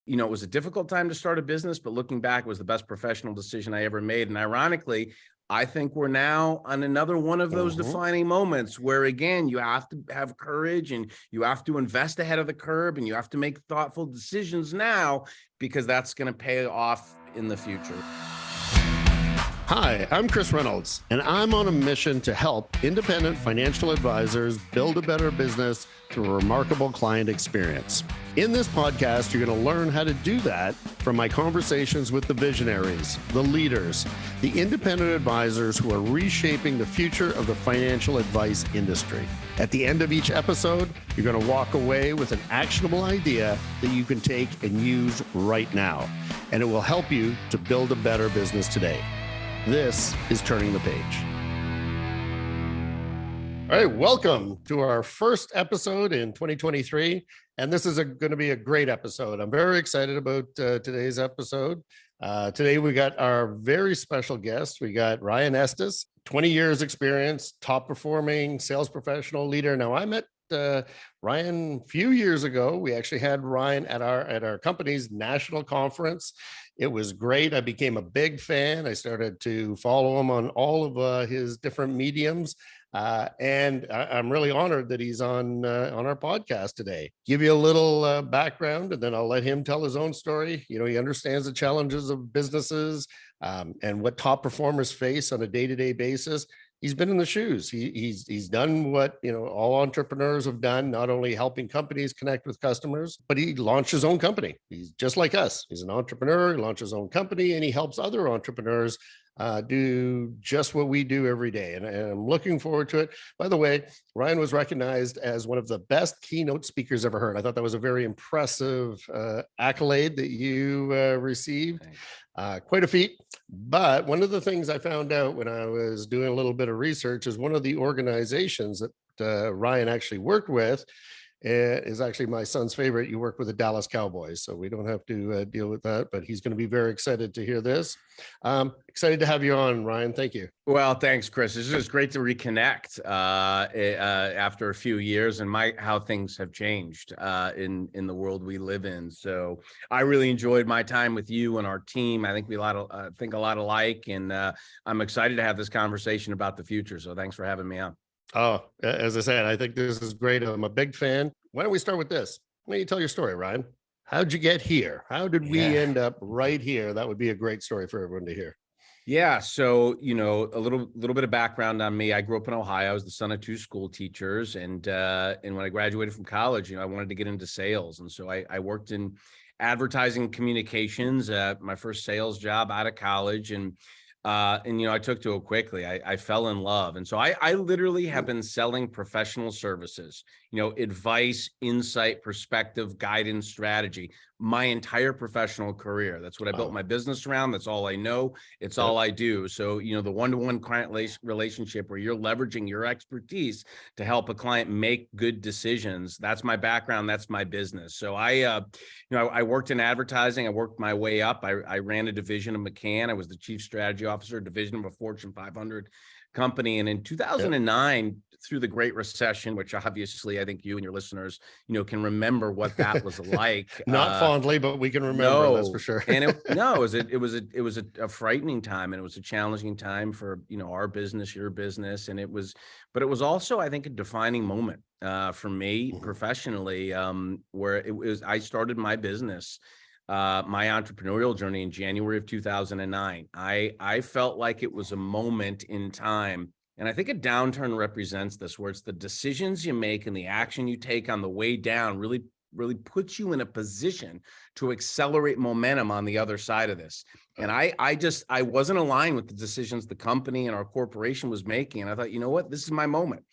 It was a difficult time to start a business, but looking back, it was the best professional decision I ever made. And ironically, I think we're now on another one of those defining moments where, again, you have to have courage and you have to invest ahead of the curve and you have to make thoughtful decisions now, because that's going to pay off in the future. Hi, I'm Chris Reynolds, and I'm on a mission to help independent financial advisors build a better business through a remarkable client experience. In this podcast, you're going to learn how to do that from my conversations with the visionaries, the leaders, the independent advisors who are reshaping the future of the financial advice industry. At the end of each episode, you're going to walk away with an actionable idea that you can take and use right now, and it will help you to build a better business today. This is Turning the Page. All right, welcome to our first episode in 2023, and this is going to be a great episode. I'm very excited about today's episode. Today we got our very special guest. We got Ryan Estis, 20 years experience, top performing sales professional leader. Now, I met Ryan a few years ago. We actually had Ryan at our company's national conference. It was great. I became a big fan. I started to follow him on all of his different mediums. And I'm really honored that he's on our podcast today. Give you a little background, and then I'll let him tell his own story. You know, he understands the challenges of businesses and what top performers face on a day-to-day basis. He's been in the shoes. He's done what, all entrepreneurs have done, not only helping companies connect with customers, but he launched his own company. He's just like us. He's an entrepreneur, he launched his own company, and he helps other entrepreneurs do just what we do every day. And I'm looking forward to it. By the way, Ryan was recognized as one of the best keynote speakers ever heard. I thought that was a very impressive accolade that you received. Quite a feat. But one of the things I found out when I was doing a little bit of research is one of the organizations that Ryan actually worked with is actually my son's favorite. You work with the Dallas Cowboys, so we don't have to deal with that, but he's going to be very excited to hear this. Excited to have you on, Ryan. Thank you. Well, thanks, Chris. It's just great to reconnect after a few years and how things have changed in the world we live in. So I really enjoyed my time with you and our team. I think we think a lot alike, and I'm excited to have this conversation about the future. So thanks for having me on. Oh, as I said, I think this is great. I'm a big fan. Why don't we start with this? Why don't you tell your story, Ryan? How'd you get here? How did we end up right here? That would be a great story for everyone to hear. Yeah. So, a little bit of background on me. I grew up in Ohio. I was the son of two school teachers. And when I graduated from college, I wanted to get into sales. And so I worked in advertising communications, my first sales job out of college. And I took to it quickly. I fell in love. And so I literally have been selling professional services, advice, insight, perspective, guidance, strategy, my entire professional career. That's what I built my business around. That's all I know. It's all I do. So, the one-to-one client relationship where you're leveraging your expertise to help a client make good decisions. That's my background. That's my business. So I worked in advertising. I worked my way up. I ran a division of McCann. I was the chief strategy officer, division of a Fortune 500 company. And in 2009, through the Great Recession, which obviously I think you and your listeners, can remember what that was like. Not fondly, but we can remember, that's for sure. And it was a frightening time, and it was a challenging time for, our business, your business. And it was also, I think, a defining moment for me professionally, where I started my business, my entrepreneurial journey in January of 2009. I felt like it was a moment in time. And I think a downturn represents this, where it's the decisions you make and the action you take on the way down really puts you in a position to accelerate momentum on the other side of this. And I wasn't aligned with the decisions the company and our corporation was making. And I thought, you know what, this is my moment.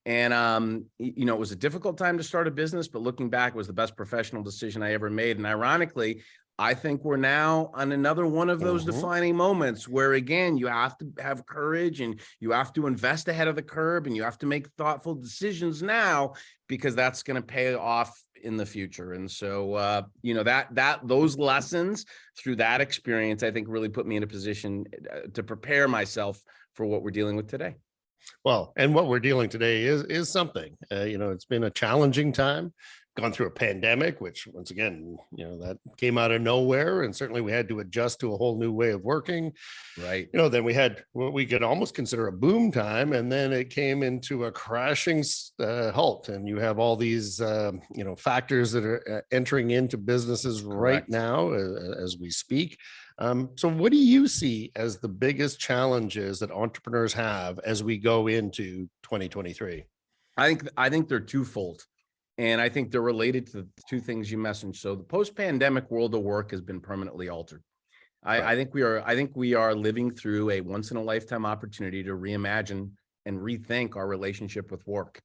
And, it was a difficult time to start a business, but looking back, it was the best professional decision I ever made. And ironically, I think we're now on another one of those defining moments where, again, you have to have courage and you have to invest ahead of the curve and you have to make thoughtful decisions now, because that's going to pay off in the future. And so, those lessons through that experience, I think, really put me in a position to prepare myself for what we're dealing with today. Well, and what we're dealing today is something, it's been a challenging time. gone through a pandemic, which once again, that came out of nowhere. And certainly we had to adjust to a whole new way of working. Right. Then we had what we could almost consider a boom time, and then it came into a crashing halt. And you have all these, factors that are entering into businesses right Correct. now as we speak. So what do you see as the biggest challenges that entrepreneurs have as we go into 2023? I think they're twofold. And I think they're related to the two things you mentioned. So the post-pandemic world of work has been permanently altered. I think we are living through a once in a lifetime opportunity to reimagine and rethink our relationship with work.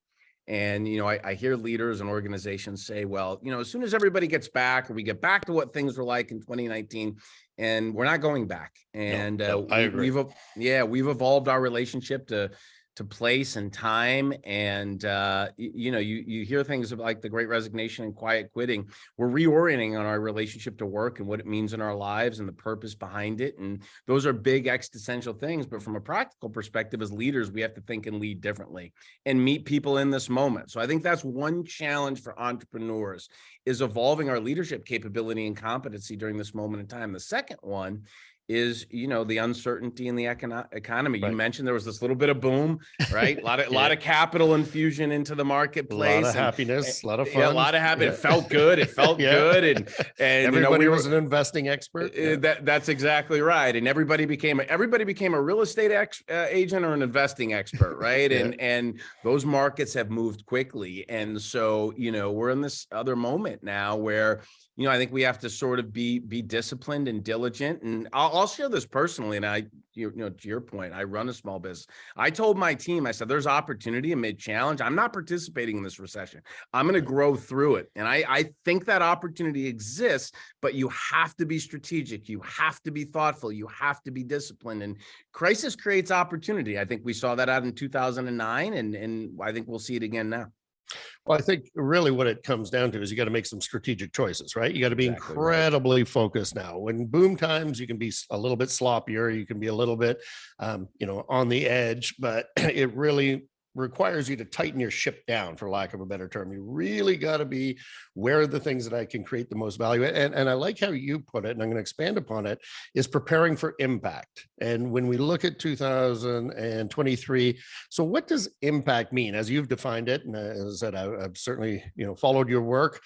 And, I hear leaders and organizations say, well, as soon as everybody gets back, or we get back to what things were like in 2019, and we're not going back. And I agree. we've evolved our relationship to place and time. And, you hear things like the Great Resignation and quiet quitting. We're reorienting on our relationship to work and what it means in our lives and the purpose behind it. And those are big existential things. But from a practical perspective, as leaders, we have to think and lead differently and meet people in this moment. So I think that's one challenge for entrepreneurs, is evolving our leadership capability and competency during this moment in time. The second one is, the uncertainty in the economy. You Right. mentioned there was this little bit of boom, right? A Yeah. lot of capital infusion into the A marketplace. lot of happiness, a lot of fun. Yeah, a lot of happiness. Yeah. It felt good. It felt Yeah. good. And everybody was an investing expert. Yeah. that's exactly right. And everybody became a real estate agent or an investing expert, right? Yeah. And those markets have moved quickly. And so, we're in this other moment now where, I think we have to sort of be disciplined and diligent. And I'll share this personally. And to your point, I run a small business. I told my team, I said, there's opportunity amid challenge. I'm not participating in this recession. I'm going to grow through it. And I think that opportunity exists, but you have to be strategic. You have to be thoughtful. You have to be disciplined. And crisis creates opportunity. I think we saw that out in 2009. And I think we'll see it again now. Well, I think really what it comes down to is you got to make some strategic choices, right? You got to be Exactly right. incredibly focused now. When boom times, you can be a little bit sloppier, you can be a little bit, on the edge, but it really requires you to tighten your ship down, for lack of a better term. You really got to be where are the things that I can create the most value. And I like how you put it, and I'm going to expand upon it, is preparing for impact. And when we look at 2023, so what does impact mean as you've defined it? And as I said, I've certainly, followed your work.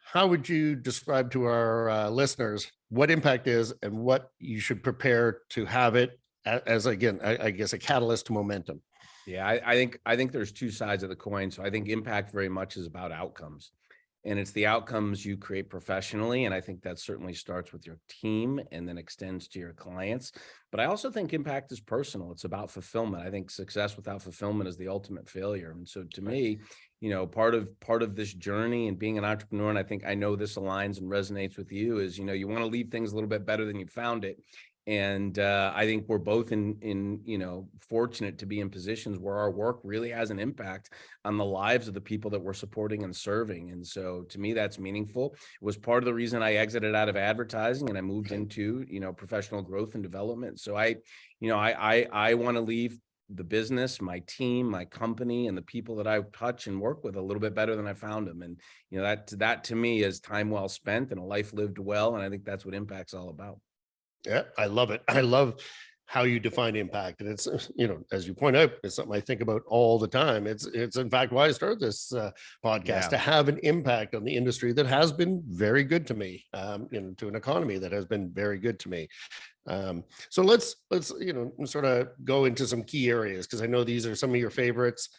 How would you describe to our listeners what impact is and what you should prepare to have it as, again, I guess, a catalyst to momentum? Yeah, I think there's two sides of the coin. So I think impact very much is about outcomes, and it's the outcomes you create professionally. And I think that certainly starts with your team and then extends to your clients. But I also think impact is personal. It's about fulfillment. I think success without fulfillment is the ultimate failure. And so to me, part of this journey and being an entrepreneur, and I think I know this aligns and resonates with you, is, you want to leave things a little bit better than you found it. And I think we're both in fortunate to be in positions where our work really has an impact on the lives of the people that we're supporting and serving. And so to me, that's meaningful. It was part of the reason I exited out of advertising and I moved into, professional growth and development. So I want to leave the business, my team, my company, and the people that I touch and work with a little bit better than I found them. And, that to me is time well spent and a life lived well. And I think that's what impact's all about. Yeah, I love it. I love how you define impact. And it's, as you point out, it's something I think about all the time. It's in fact why I started this podcast, to have an impact on the industry that has been very good to me, to an economy that has been very good to me. So let's sort of go into some key areas, because I know these are some of your favorites,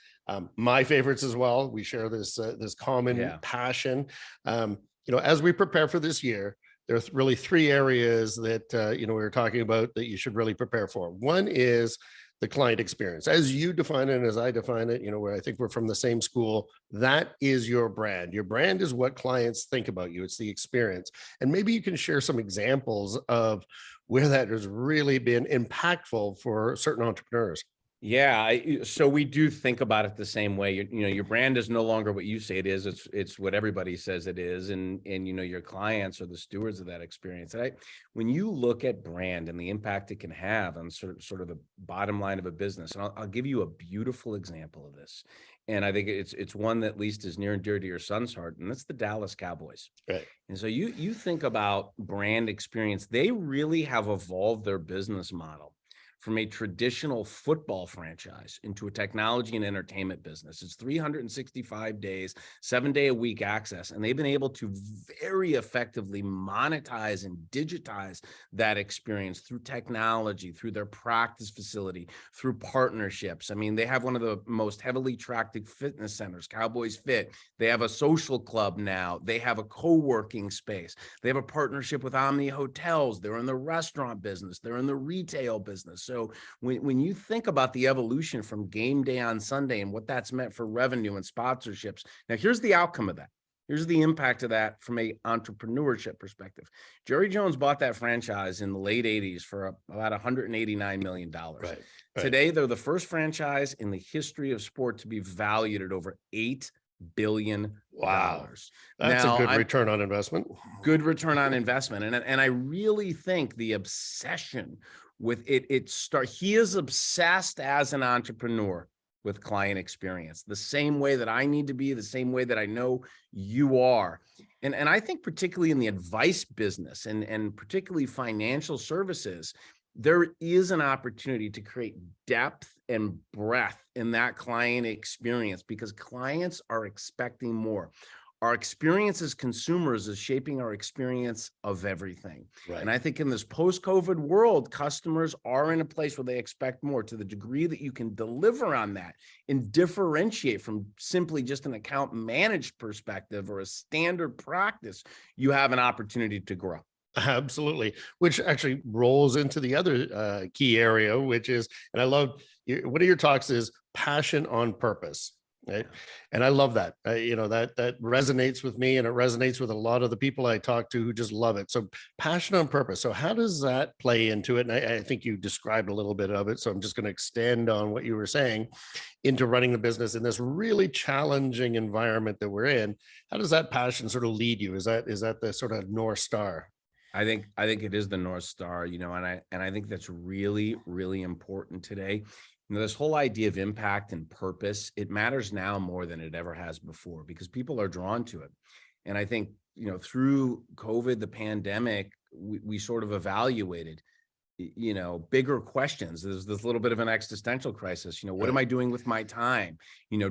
my favorites as well. We share this common passion. As we prepare for this year, there's really three areas that, we were talking about that you should really prepare for. One is the client experience. As you define it and as I define it, where I think we're from the same school, that is your brand. Your brand is what clients think about you. It's the experience. And maybe you can share some examples of where that has really been impactful for certain entrepreneurs. Yeah, so we do think about it the same way. Your brand is no longer what you say it is. It's what everybody says it is, and your clients are the stewards of that experience. And when you look at brand and the impact it can have on sort of the bottom line of a business, and I'll give you a beautiful example of this, and I think it's one that at least is near and dear to your son's heart, and that's the Dallas Cowboys. Right. And so you think about brand experience, they really have evolved their business model from a traditional football franchise into a technology and entertainment business. It's 365 days, 7-day-a-week access, and they've been able to very effectively monetize and digitize that experience through technology, through their practice facility, through partnerships. I mean, they have one of the most heavily tracked fitness centers, Cowboys Fit. They have a social club now. They have a co-working space. They have a partnership with Omni Hotels. They're in the restaurant business. They're in the retail business. So when you think about the evolution from game day on Sunday and what that's meant for revenue and sponsorships, now here's the outcome of that. Here's the impact of that from a entrepreneurship perspective. Jerry Jones bought that franchise in the late 80s for about $189 million. Right. Today, they're the first franchise in the history of sport to be valued at over $8 billion. Wow. That's Now, a good return on investment. Good return on investment. And I really think the obsession with he is obsessed as an entrepreneur with client experience, the same way that I need to be, the same way that I know you are. And I think particularly in the advice business and particularly financial services, there is an opportunity to create depth and breadth in that client experience because clients are expecting more. Our experience as consumers is shaping our experience of everything. Right. And I think in this post-COVID world, customers are in a place where they expect more. To the degree that you can deliver on that and differentiate from simply just an account managed perspective or a standard practice, you have an opportunity to grow. Absolutely, which actually rolls into the other key area, which is, and I love one of your talks is passion on purpose. Right. And I love that, that resonates with me and it resonates with a lot of the people I talk to who just love it. So passion on purpose. So how does that play into it? And I think you described a little bit of it. So I'm just going to extend on what you were saying into running the business in this really challenging environment that we're in. How does that passion sort of lead you? Is that the sort of North Star? I think it is the North Star, and I think that's really, really important today. This whole idea of impact and purpose, it matters now more than it ever has before because people are drawn to it. And I think, through COVID, the pandemic, we sort of evaluated, bigger questions. There's this little bit of an existential crisis. What am I doing with my time?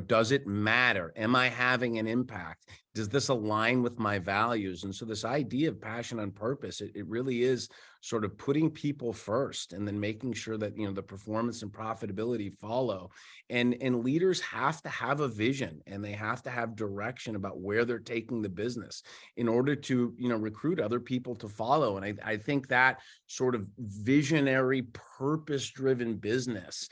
Does it matter? Am I having an impact? Does this align with my values? And so this idea of passion on purpose, it really is sort of putting people first and then making sure that, the performance and profitability follow. And leaders have to have a vision and they have to have direction about where they're taking the business in order to, recruit other people to follow. And I think that sort of visionary, purpose-driven business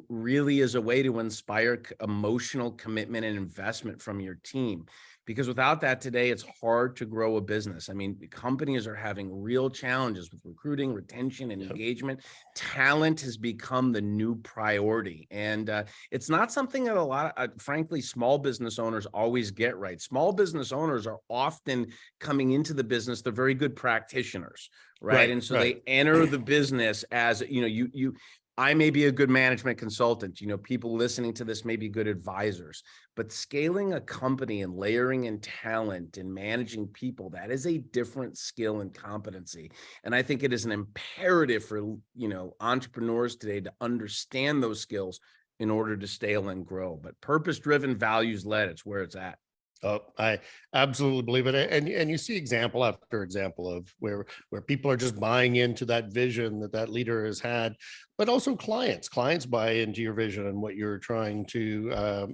really is a way to inspire emotional commitment and investment from your team. Because without that today, it's hard to grow a business. I mean, companies are having real challenges with recruiting, retention, and engagement. Talent has become the new priority. And it's not something that a lot of, frankly, small business owners always get right. Small business owners are often coming into the business. They're very good practitioners, right? And so they enter the business as, I may be a good management consultant. People listening to this may be good advisors, but scaling a company and layering in talent and managing people, that is a different skill and competency. And I think it is an imperative for, entrepreneurs today to understand those skills in order to scale and grow. But purpose-driven, values-led, it's where it's at. Oh, I absolutely believe it. And you see example after example of where people are just buying into that vision that leader has had, but also clients buy into your vision and what you're trying to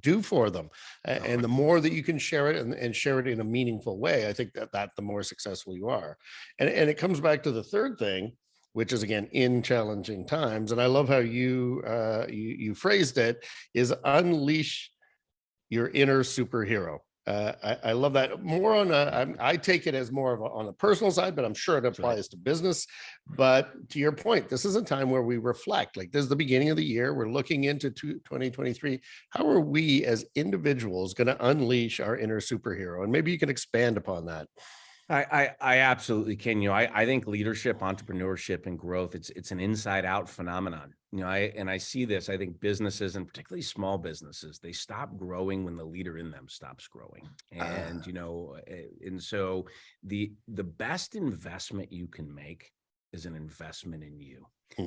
do for them. And the more that you can share it and share it in a meaningful way, I think that the more successful you are. And it comes back to the third thing, which is again in challenging times. And I love how you phrased it, is unleash your inner superhero. I love that. More on I take it as more of on the personal side, but I'm sure it applies to business. But to your point, this is a time where we reflect. Like, this is the beginning of the year. We're looking into 2023. How are we as individuals going to unleash our inner superhero? And maybe you can expand upon that. I absolutely can. I think leadership, entrepreneurship, and growth, it's an inside out phenomenon. I see this. I think businesses, and particularly small businesses, they stop growing when the leader in them stops growing. And and so the best investment you can make is an investment in you.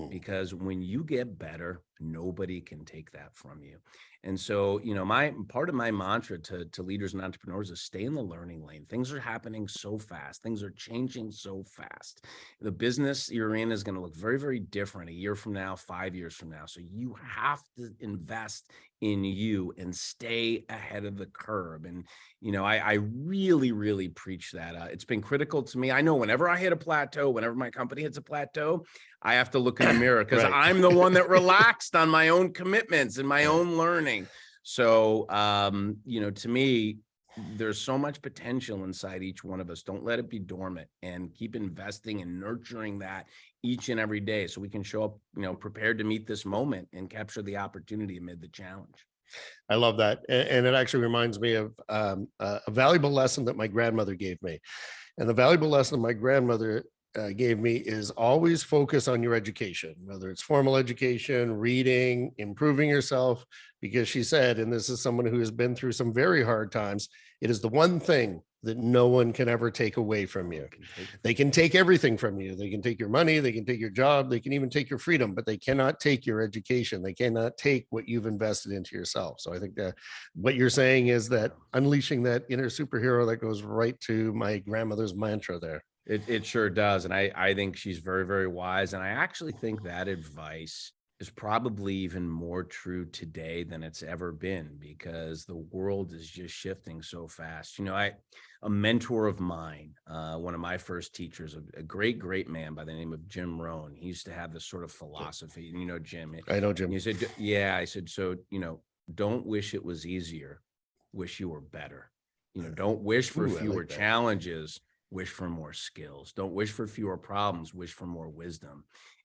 Because when you get better, nobody can take that from you. And so, my part of my mantra to leaders and entrepreneurs is stay in the learning lane. Things are happening so fast. Things are changing so fast. The business you're in is going to look very, very different a year from now, 5 years from now. So you have to invest in you and stay ahead of the curve. And, I really, really preach that. It's been critical to me. I know whenever I hit a plateau, whenever my company hits a plateau, I have to look in the mirror because Right. I'm the one that relaxed on my own commitments and my own learning. So, to me, there's so much potential inside each one of us. Don't let it be dormant, and keep investing and nurturing that each and every day so we can show up, prepared to meet this moment and capture the opportunity amid the challenge. I love that. And it actually reminds me of a valuable lesson that my grandmother gave me. And the valuable lesson my grandmother gave me is always focus on your education, whether it's formal education, reading, improving yourself, because she said, and this is someone who has been through some very hard times, it is the one thing that no one can ever take away from you. They can take everything from you. They can take your money, they can take your job, they can even take your freedom, but they cannot take your education. They cannot take what you've invested into yourself. So I think that what you're saying is that unleashing that inner superhero, that goes right to my grandmother's mantra there. It sure does. And I think she's very, very wise. And I actually think that advice is probably even more true today than it's ever been, because the world is just shifting so fast. A mentor of mine, one of my first teachers, a great, great man by the name of Jim Rohn, he used to have this sort of philosophy. And Jim. I know Jim. He said, yeah, I said, so, don't wish it was easier, wish you were better. Don't wish for fewer challenges, wish for more skills. Don't wish for fewer problems, wish for more wisdom.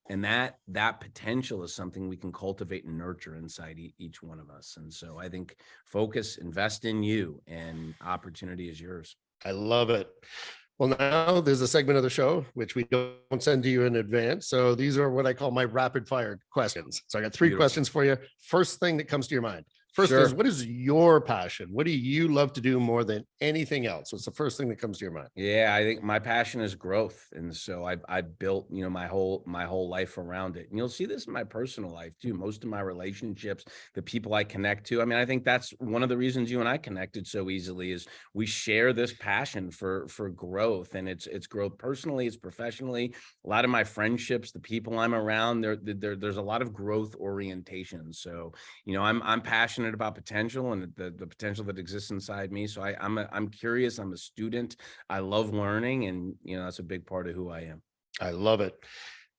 And that potential is something we can cultivate and nurture inside each one of us. And so I think focus, invest in you, and opportunity is yours. I love it. Well, now there's a segment of the show which we don't send to you in advance. So these are what I call my rapid fire questions. So I got three questions for you. First thing that comes to your mind. First is, what is your passion? What do you love to do more than anything else? What's the first thing that comes to your mind? Yeah, I think my passion is growth. And so I built, my whole life around it. And you'll see this in my personal life too. Most of my relationships, the people I connect to, I think that's one of the reasons you and I connected so easily, is we share this passion for growth. And it's growth personally, it's professionally. A lot of my friendships, the people I'm around, there's a lot of growth orientation. So, I'm passionate about potential and the potential that exists inside me. So I'm curious. I'm a student. I love learning, and that's a big part of who I am. I love it.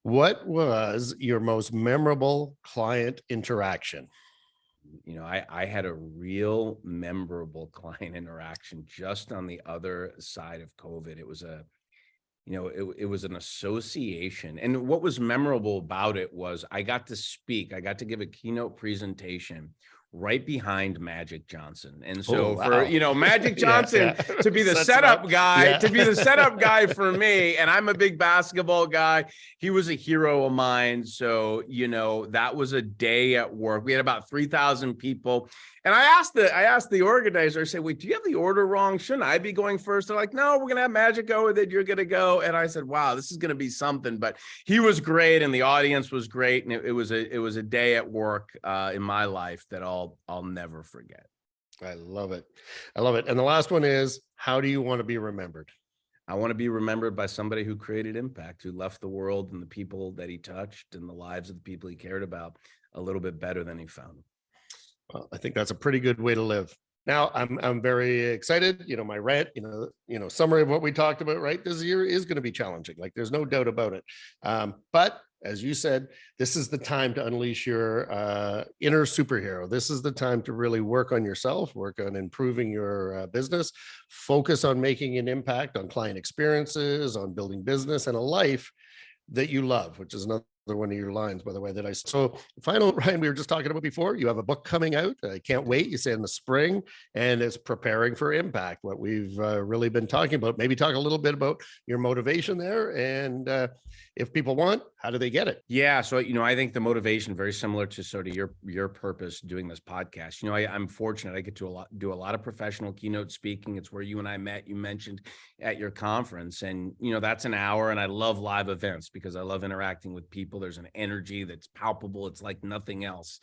What was your most memorable client interaction? I had a real memorable client interaction just on the other side of COVID. It was it was an association. And what was memorable about it was I got to give a keynote presentation right behind Magic Johnson. And so for, Magic Johnson to be the setup guy, for me, and I'm a big basketball guy, he was a hero of mine. So, that was a day at work. We had about 3,000 people. And I asked the organizer, I said, wait, do you have the order wrong? Shouldn't I be going first? They're like, no, we're going to have Magic go with it. You're going to go. And I said, wow, this is going to be something. But he was great, and the audience was great. And it was a day at work in my life that I'll never forget. I love it. I love it. And the last one is, how do you want to be remembered? I want to be remembered by somebody who created impact, who left the world and the people that he touched and the lives of the people he cared about a little bit better than he found them. Well, I think that's a pretty good way to live. Now I'm very excited. My rant, summary of what we talked about, right? This year is going to be challenging. Like, there's no doubt about it. But as you said, this is the time to unleash your inner superhero. This is the time to really work on yourself, work on improving your business, focus on making an impact on client experiences, on building business and a life that you love, which is another one of your lines, by the way, that I. So final, Ryan, we were just talking about before, you have a book coming out. I can't wait. You say in the spring, and it's preparing for impact, what we've really been talking about. Maybe talk a little bit about your motivation there. And if people want, how do they get it? Yeah. So, I think the motivation very similar to sort of your purpose doing this podcast. I'm fortunate. I get to do a lot of professional keynote speaking. It's where you and I met, you mentioned at your conference, and, that's an hour. And I love live events because I love interacting with people. There's an energy that's palpable. It's like nothing else.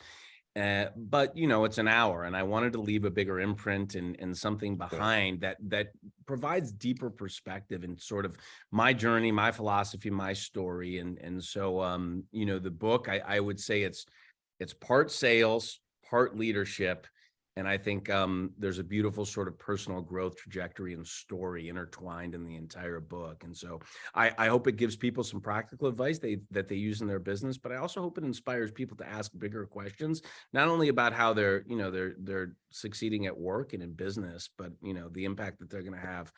But it's an hour, and I wanted to leave a bigger imprint and something behind that provides deeper perspective and sort of my journey, my philosophy, my story. And so, the book, I would say it's part sales, part leadership. And I think there's a beautiful sort of personal growth trajectory and story intertwined in the entire book. And so I hope it gives people some practical advice that they use in their business, but I also hope it inspires people to ask bigger questions, not only about how they're succeeding at work and in business, but, the impact that they're going to have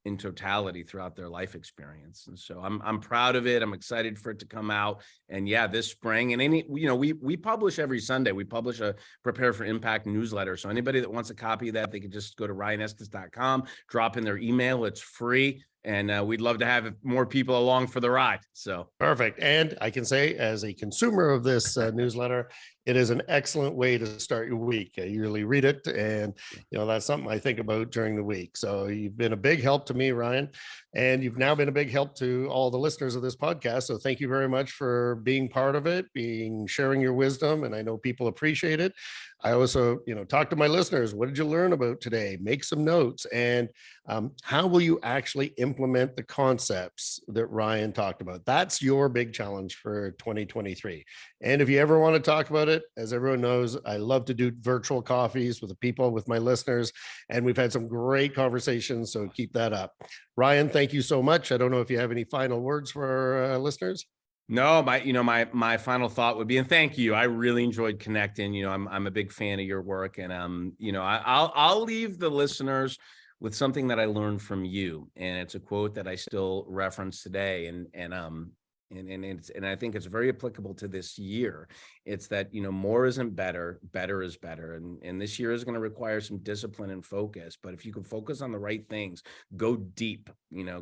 in totality throughout their life experience. And so I'm proud of it. I'm excited for it to come out. And yeah, this spring, and we publish every Sunday. We publish a Prepare for Impact newsletter. So anybody that wants a copy of that, they can just go to ryanestes.com, drop in their email. It's free. And we'd love to have more people along for the ride. So perfect. And I can say, as a consumer of this newsletter, it is an excellent way to start your week. I usually read it, and that's something I think about during the week. So you've been a big help to me, Ryan, and you've now been a big help to all the listeners of this podcast. So thank you very much for being part of it, sharing your wisdom, and I know people appreciate it. I also, talk to my listeners. What did you learn about today? Make some notes. And how will you actually implement the concepts that Ryan talked about? That's your big challenge for 2023. And if you ever want to talk about it, as everyone knows, I love to do virtual coffees with the people, with my listeners, and we've had some great conversations. So keep that up. Ryan, thank you so much. I don't know if you have any final words for our listeners. No, my final thought would be, and thank you. I really enjoyed connecting. I'm a big fan of your work, and I'll leave the listeners with something that I learned from you, and it's a quote that I still reference today, and I think it's very applicable to this year. It's that, more isn't better, better is better. And this year is going to require some discipline and focus, but if you can focus on the right things, go deep,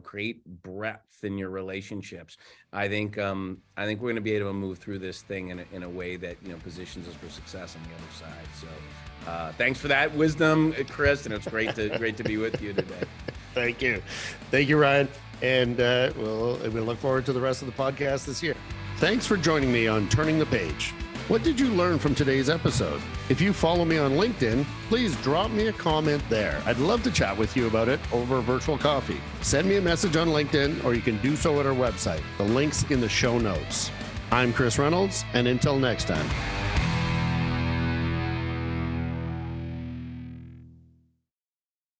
create breadth in your relationships. I think we're going to be able to move through this thing in a way that, positions us for success on the other side. So thanks for that wisdom, Chris. And it's great to be with you today. Thank you. Thank you, Ryan. And we'll look forward to the rest of the podcast this year. Thanks for joining me on Turning the Page. What did you learn from today's episode? If you follow me on LinkedIn, please drop me a comment there. I'd love to chat with you about it over virtual coffee. Send me a message on LinkedIn, or you can do so at our website. The link's in the show notes. I'm Chris Reynolds, and until next time.